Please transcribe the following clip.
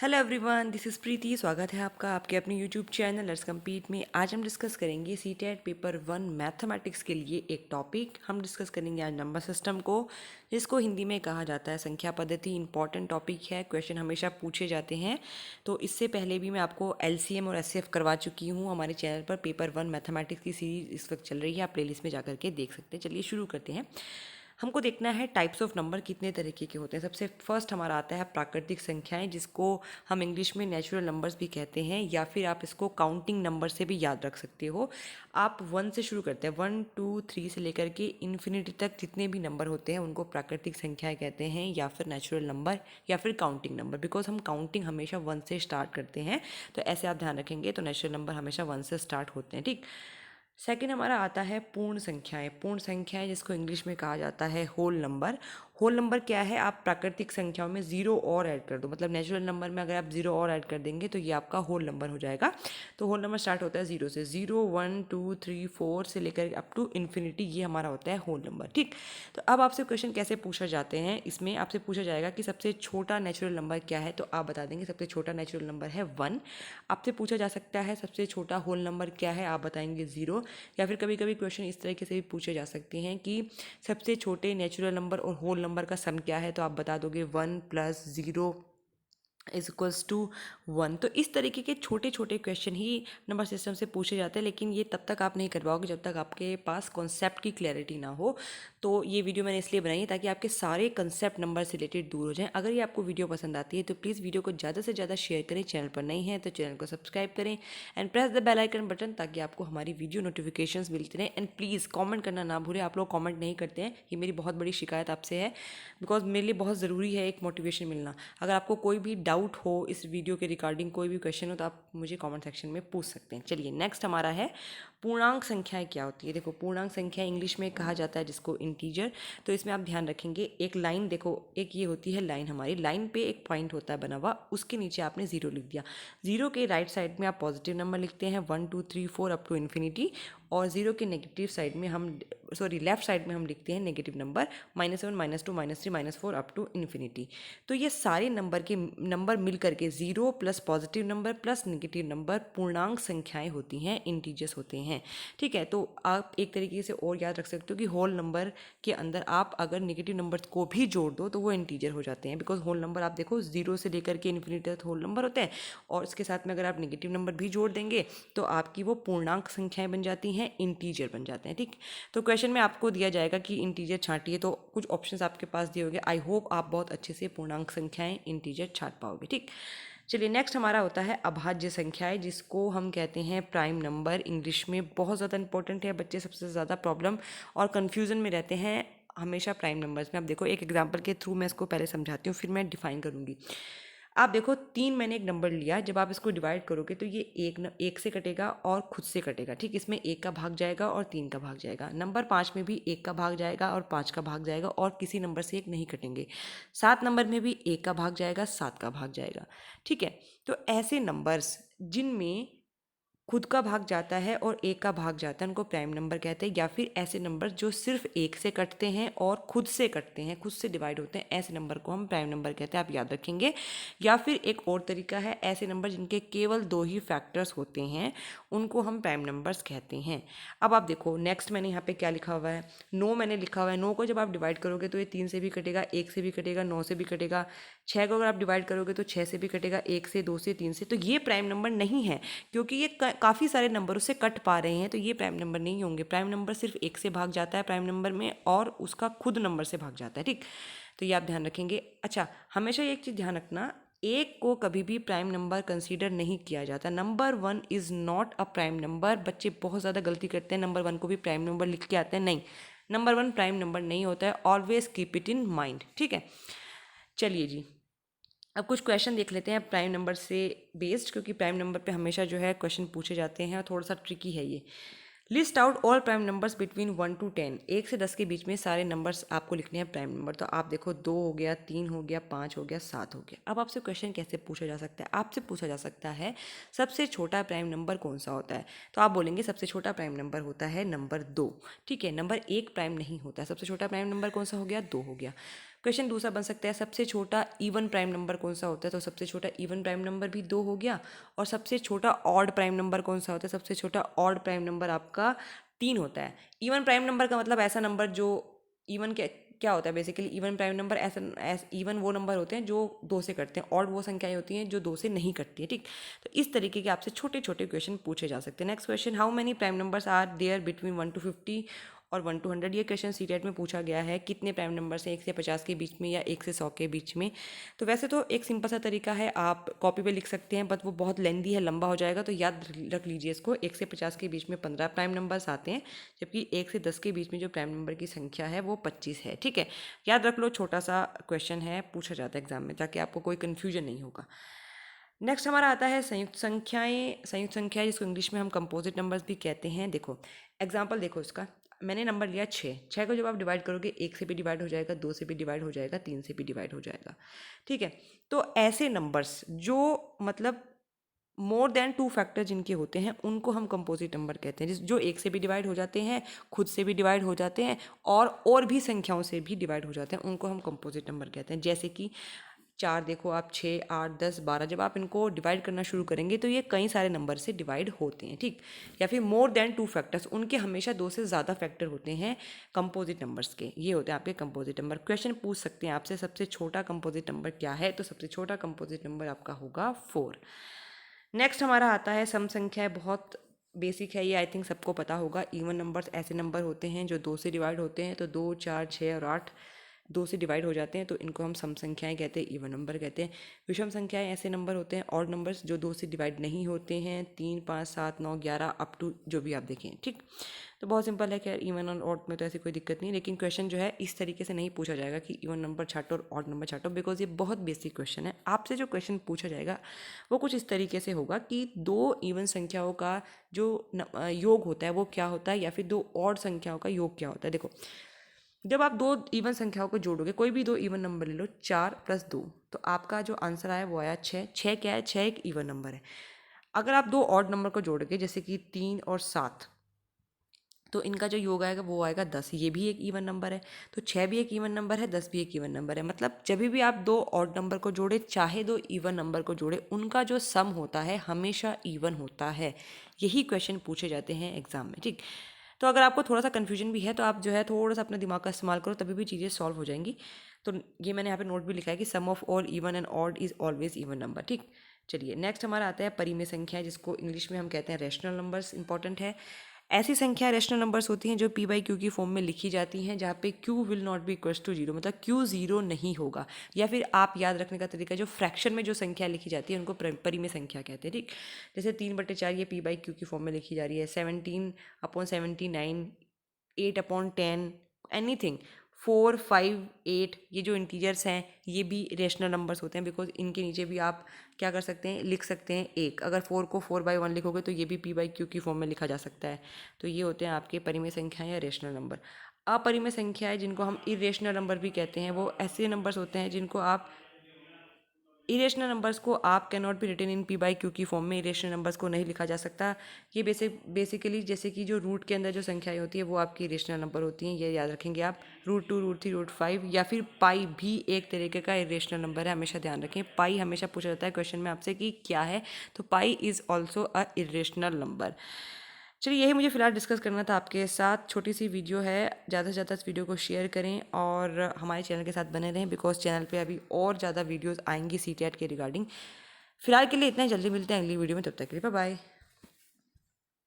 Hello everyone, this is प्रीति। स्वागत है आपका आपके अपने यूट्यूब चैनल लेट्स कम्पीट में। आज हम डिस्कस करेंगे सीटेट पेपर 1 मैथमेटिक्स के लिए एक टॉपिक। हम डिस्कस करेंगे आज नंबर सिस्टम को, जिसको हिंदी में कहा जाता है संख्या पद्धति। इंपॉर्टेंट टॉपिक है, क्वेश्चन हमेशा पूछे जाते हैं। तो इससे पहले भी मैं आपको एलसीएम और एचसीएफ करवा चुकी हूँ हमारे चैनल पर। पेपर 1 मैथमेटिक्स की सीरीज इस वक्त चल रही है, आप प्लेलिस्ट में जाकर के देख सकते हैं। चलिए शुरू करते हैं। हमको देखना है टाइप्स ऑफ नंबर कितने तरीके के होते हैं। सबसे फर्स्ट हमारा आता है प्राकृतिक संख्याएं, जिसको हम इंग्लिश में नेचुरल नंबर्स भी कहते हैं, या फिर आप इसको काउंटिंग नंबर से भी याद रख सकते हो। आप 1 से शुरू करते हैं, 1 2 3 से लेकर के इन्फिनिटी तक जितने भी नंबर होते हैं उनको प्राकृतिक संख्याएं कहते हैं, या फिर नेचुरल नंबर, या फिर काउंटिंग नंबर। बिकॉज हम काउंटिंग हमेशा 1 से स्टार्ट करते हैं, तो ऐसे आप ध्यान रखेंगे। तो नेचुरल नंबर हमेशा 1 से स्टार्ट होते हैं, ठीक। सेकेंड हमारा आता है पूर्ण संख्याएं। पूर्ण संख्याएं जिसको इंग्लिश में कहा जाता है होल नंबर। होल नंबर क्या है? आप प्राकृतिक संख्याओं में जीरो और ऐड कर दो, मतलब नेचुरल नंबर में अगर आप जीरो और ऐड कर देंगे तो ये आपका होल नंबर हो जाएगा। तो होल नंबर स्टार्ट होता है जीरो से। 0 1 2 3 4 से लेकर अप टू इन्फिनिटी, ये हमारा होता है होल नंबर, ठीक। तो अब आपसे क्वेश्चन कैसे पूछा जाते हैं, इसमें आपसे पूछा जाएगा कि सबसे छोटा नेचुरल नंबर क्या है, तो आप बता देंगे सबसे छोटा नेचुरल नंबर है 1। आपसे पूछा जा सकता है सबसे छोटा होल नंबर क्या है, आप बताएंगे 0। या फिर कभी कभी क्वेश्चन इस तरीके से भी पूछे जा सकते हैं कि सबसे छोटे नेचुरल नंबर और होल नंबर का सम क्या है, तो आप बता दोगे 1 + 0 इज इक्वल्स टू 1। तो इस तरीके के छोटे छोटे क्वेश्चन ही नंबर सिस्टम से पूछे जाते हैं, लेकिन ये तब तक आप नहीं कर पाओगे जब तक आपके पास कॉन्सेप्ट की क्लैरिटी ना हो। तो ये वीडियो मैंने इसलिए बनाई है ताकि आपके सारे कंसेप्ट नंबर से रिलेटेड दूर हो जाएं। अगर ये आपको वीडियो पसंद आती है तो प्लीज़ वीडियो को ज़्यादा से ज़्यादा शेयर करें। चैनल पर नहीं है तो चैनल को सब्सक्राइब करें and press the bell icon button, ताकि आपको हमारी वीडियो नोटिफिकेशंस मिलते रहें। एंड प्लीज़ कमेंट करना ना भूलें। आप लोग कमेंट नहीं करते हैं, ये मेरी बहुत बड़ी शिकायत आपसे है, बिकॉज मेरे लिए बहुत ज़रूरी है एक मोटिवेशन मिलना। अगर आपको कोई भी डाउट हो इस वीडियो के रिगार्डिंग, कोई भी क्वेश्चन हो, तो आप मुझे कमेंट सेक्शन में पूछ सकते हैं। चलिए नेक्स्ट हमारा है पूर्णांक संख्याएं क्या होती है। देखो पूर्णांक संख्या इंग्लिश में कहा जाता है जिसको इंटीजर। तो इसमें आप ध्यान रखेंगे, एक लाइन देखो, एक ये होती है लाइन, हमारी लाइन पे एक पॉइंट होता है बना हुआ, उसके नीचे आपने जीरो लिख दिया। जीरो के राइट साइड में आप पॉजिटिव नंबर लिखते हैं 1 2 3 4 अप टू इन्फिनिटी, और जीरो के नेगेटिव साइड में हम लेफ्ट साइड में हम लिखते हैं negative number -1 -2 -3 -4 up to infinity. तो ये सारे नंबर मिल करके zero plus positive number plus negative number पूर्णांक संख्याएं होती हैं, इंटीजर्स होते हैं, ठीक है। तो आप एक तरीके से और याद रख सकते हो कि होल नंबर के अंदर आप अगर नेगेटिव नंबर्स को भी जोड़ दो तो वो इंटीजर हो जाते हैं। बिकॉज होल नंबर आप देखो जीरो से लेकर के इन्फिनिटी तक होल नंबर होते हैं, और इसके साथ में अगर आप नेगेटिव नंबर भी जोड़ देंगे तो आपकी वो पूर्णांक संख्याएं बन जाती हैं, इंटीजर बन जाते हैं, ठीक। तो क्वेश्चन में आपको दिया जाएगा कि इंटीजर छांटिए, तो कुछ ऑप्शंस आपके पास दिए होंगे। आई होप आप बहुत अच्छे से पूर्णांक संख्याएं इंटीजर छांट पाओगे, ठीक। चलिए नेक्स्ट हमारा होता है अभाज्य संख्याएं, जिसको हम कहते हैं प्राइम नंबर। इंग्लिश में बहुत ज़्यादा इंपॉर्टेंट है, बच्चे सबसे ज़्यादा प्रॉब्लम और कन्फ्यूज़न में रहते हैं हमेशा प्राइम नंबर्स में। अब देखो एक एग्जांपल के थ्रू मैं इसको पहले समझाती हूँ, फिर मैं डिफाइन करूँगी। आप देखो 3 मैंने एक नंबर लिया, जब आप इसको डिवाइड करोगे तो ये एक से कटेगा और खुद से कटेगा, ठीक। इसमें 1 का भाग जाएगा और 3 का भाग जाएगा। नंबर 5 में भी 1 का भाग जाएगा और 5 का भाग जाएगा, और किसी नंबर से 1 नहीं कटेंगे। 7 नंबर में भी 1 का भाग जाएगा, 7 का भाग जाएगा, ठीक है। तो ऐसे नंबर्स जिनमें खुद का भाग जाता है और एक का भाग जाता है उनको प्राइम नंबर कहते हैं। या फिर ऐसे नंबर जो सिर्फ एक से कटते हैं और खुद से कटते हैं, खुद से डिवाइड होते हैं, ऐसे नंबर को हम प्राइम नंबर कहते हैं, आप याद रखेंगे। या फिर एक और तरीका है, ऐसे नंबर जिनके केवल 2 ही फैक्टर्स होते हैं उनको हम प्राइम नंबर्स कहते हैं। अब आप देखो नेक्स्ट मैंने यहाँ पे क्या लिखा हुआ है, 9 मैंने लिखा हुआ है। 9 को जब आप डिवाइड करोगे तो ये 3 से भी कटेगा, 1 से भी कटेगा, 9 से भी कटेगा। 6 को अगर आप डिवाइड करोगे तो 6 से भी कटेगा, 1 से, 2 से, 3 से। तो ये प्राइम नंबर नहीं है, क्योंकि ये काफ़ी सारे नंबरों से कट पा रहे हैं, तो ये प्राइम नंबर नहीं होंगे। प्राइम नंबर सिर्फ 1 से भाग जाता है प्राइम नंबर में, और उसका खुद नंबर से भाग जाता है, ठीक। तो ये आप ध्यान रखेंगे। अच्छा, हमेशा एक चीज़ ध्यान रखना, एक को कभी भी प्राइम नंबर कंसीडर नहीं किया जाता। Number 1 is not a prime number. बच्चे बहुत ज़्यादा गलती करते हैं, नंबर 1 को भी प्राइम नंबर लिख के आते हैं। नहीं, नंबर 1 प्राइम नंबर नहीं होता है। Always keep it in mind, ठीक है। चलिए जी, अब कुछ क्वेश्चन देख लेते हैं प्राइम नंबर से बेस्ड, क्योंकि प्राइम नंबर पे हमेशा जो है क्वेश्चन पूछे जाते हैं और थोड़ा सा ट्रिकी है ये। List out all prime numbers between 1 to 10। 1 से 10 के बीच में सारे नंबर्स आपको लिखने हैं प्राइम नंबर। तो आप देखो 2 हो गया, 3 हो गया, 5 हो गया, 7 हो गया। अब आपसे क्वेश्चन कैसे पूछा जा सकता है? आपसे पूछा जा सकता है सबसे छोटा प्राइम नंबर कौन सा होता है, तो आप बोलेंगे सबसे छोटा प्राइम नंबर होता है नंबर 2, ठीक है। नंबर 1 प्राइम नहीं होता है। सबसे छोटा प्राइम नंबर कौन सा हो गया? 2 हो गया। क्वेश्चन दूसरा बन सकता है सबसे छोटा इवन प्राइम नंबर कौन सा होता है, तो सबसे छोटा इवन प्राइम नंबर भी 2 हो गया, और सबसे छोटा ऑड प्राइम नंबर कौन सा होता है, सबसे छोटा ऑड प्राइम नंबर आपका 3 होता है। इवन प्राइम नंबर का मतलब ऐसा नंबर जो इवन के क्या होता है बेसिकली, इवन प्राइम नंबर ऐसा इवन वो नंबर होते हैं जो 2 से कटते हैं, ऑड वो संख्याएं होती हैं जो 2 से नहीं कटती है, ठीक। तो इस तरीके के आपसे छोटे छोटे क्वेश्चन पूछे जा सकते हैं। Next question, how many prime numbers are there between 1 to 50 और 1 to 100। ये क्वेश्चन सीटेट में पूछा गया है, कितने प्राइम नंबर्स हैं 1 से 50 के बीच में या 1 से 100 के बीच में। तो वैसे तो एक सिंपल सा तरीका है, आप कॉपी पे लिख सकते हैं, बट वो बहुत लेंदी है, लंबा हो जाएगा, तो याद रख लीजिए इसको। 1 से 50 के बीच में 15 प्राइम नंबर्स आते हैं, जबकि 1 से 10 के बीच में जो प्राइम नंबर की संख्या है वो 25 है, ठीक है। याद रख लो, छोटा सा क्वेश्चन है, पूछा जाता है एग्जाम में, ताकि आपको कोई कन्फ्यूजन नहीं होगा। नेक्स्ट हमारा आता है संयुक्त संख्याएं। संयुक्त संख्या जिसको इंग्लिश में हम कंपोजिट नंबर्स भी कहते हैं। देखो एग्जांपल देखो इसका, मैंने नंबर लिया 6, 6 को जब आप डिवाइड करोगे 1 से भी डिवाइड हो जाएगा, 2 से भी डिवाइड हो जाएगा, 3 से भी डिवाइड हो जाएगा, ठीक है। तो ऐसे नंबर्स जो मतलब मोर देन 2 फैक्टर जिनके होते हैं उनको हम कंपोजिट नंबर कहते हैं, जो 1 से भी डिवाइड हो जाते हैं, खुद से भी डिवाइड हो जाते हैं, और भी संख्याओं से भी डिवाइड हो जाते हैं, उनको हम कंपोजिट नंबर कहते हैं। जैसे कि 4 देखो आप, 6, 8, 10, 12, जब आप इनको डिवाइड करना शुरू करेंगे तो ये कई सारे नंबर से डिवाइड होते हैं, ठीक। या फिर मोर देन 2 फैक्टर्स, उनके हमेशा 2 से ज़्यादा फैक्टर होते हैं कंपोजिट नंबर्स के, ये होते हैं आपके कंपोजिट नंबर। क्वेश्चन पूछ सकते हैं आपसे सबसे छोटा कंपोजिट नंबर क्या है, तो सबसे छोटा कंपोजिट नंबर आपका होगा 4। नेक्स्ट हमारा आता है सम संख्या, है बहुत बेसिक है ये, आई थिंक सबको पता होगा। इवन नंबर्स ऐसे नंबर होते हैं जो 2 से डिवाइड होते हैं, तो 2, 4, 6 और 8 2 से डिवाइड हो जाते हैं, तो इनको हम सम संख्याएं कहते हैं, इवन नंबर कहते हैं। विषम संख्याएं ऐसे नंबर होते हैं, ऑड नंबर्स जो 2 से डिवाइड नहीं होते हैं, 3, 5, 7, 9, 11 अप टू जो भी आप देखें, ठीक। तो बहुत सिंपल है कि इवन और ऑड में तो ऐसी कोई दिक्कत नहीं, लेकिन क्वेश्चन जो है इस तरीके से नहीं पूछा जाएगा कि इवन नंबर छाटो और ऑड नंबर छाटो, बिकॉज ये बहुत बेसिक क्वेश्चन है। आपसे जो क्वेश्चन पूछा जाएगा वो कुछ इस तरीके से होगा कि 2 इवन संख्याओं का जो योग होता है वो क्या होता है, या फिर 2 ऑड संख्याओं का योग क्या होता है। देखो जब आप 2 इवन संख्याओं को जोड़ोगे, कोई भी 2 इवन नंबर ले लो, 4 + 2, तो आपका जो आंसर आया वो आया 6। 6 क्या है, 6 एक इवन नंबर है। अगर आप 2 ऑड नंबर को जोड़ोगे जैसे कि 3 और 7, तो इनका जो योग आएगा वो आएगा 10, ये भी एक इवन नंबर है। तो 6 भी एक इवन नंबर है, 10 भी एक इवन नंबर है। मतलब जब भी आप 2 ऑड नंबर को जोड़े चाहे 2 इवन नंबर को जोड़े, उनका जो सम होता है हमेशा इवन होता है। यही क्वेश्चन पूछे जाते हैं एग्जाम में, ठीक। तो अगर आपको थोड़ा सा कन्फ्यूजन भी है तो आप जो है थोड़ा सा अपने दिमाग का इस्तेमाल करो, तभी भी चीज़ें सॉल्व हो जाएंगी। तो ये मैंने यहाँ पे नोट भी लिखा है कि sum of all even and odd is always even number, ठीक। चलिए नेक्स्ट हमारा आता है परिमेय संख्या, जिसको इंग्लिश में हम कहते हैं रैशनल नंबर्स। इंपॉर्टेंट है, ऐसी संख्या रैशनल नंबर्स होती हैं जो p/q की फॉर्म में लिखी जाती हैं, जहाँ पे q will not be equals to 0, मतलब q 0 नहीं होगा। या फिर आप याद रखने का तरीका, जो फ्रैक्शन में जो संख्या लिखी जाती है उनको परिमेय संख्या कहते हैं, ठीक। जैसे 3/4 ये p/q की फॉर्म में लिखी जा रही है, 17/79, 8/10, एनीथिंग, 4, 5, 8, ये जो इंटीजर्स हैं ये भी रेशनल नंबर्स होते हैं, बिकॉज इनके नीचे भी आप क्या कर सकते हैं, लिख सकते हैं 1। अगर 4 को 4/1 लिखोगे तो ये भी p/q की फॉर्म में लिखा जा सकता है। तो ये होते हैं आपके परिमेय संख्याएं या रेशनल नंबर। अपरिमेय संख्याएं जिनको हम इरेशनल नंबर भी कहते हैं, वो ऐसे नंबर्स होते हैं जिनको आप इरेशनल नंबर्स को आप can not be written in p/q की फॉर्म में, इरेशनल नंबर्स को नहीं लिखा जा सकता। ये बेसिकली जैसे कि जो रूट के अंदर जो संख्याएं होती है वो आपकी इरेशनल नंबर होती हैं, ये याद रखेंगे आप। √2, √3, √5 या फिर पाई भी एक तरीके का इरेशनल नंबर है, हमेशा ध्यान रखें। पाई हमेशा पूछा जाता है क्वेश्चन में आपसे कि क्या है, तो pi is also a irrational number. चलिए यही मुझे फ़िलहाल डिस्कस करना था आपके साथ। छोटी सी वीडियो है, ज़्यादा से ज़्यादा इस वीडियो को शेयर करें और हमारे चैनल के साथ बने रहें, बिकॉज चैनल पे अभी और ज़्यादा वीडियोस आएंगी सीटेट के रिगार्डिंग। फ़िलहाल के लिए इतना ही, जल्दी मिलते हैं अगली वीडियो में, तब तक के लिए बाय बाय।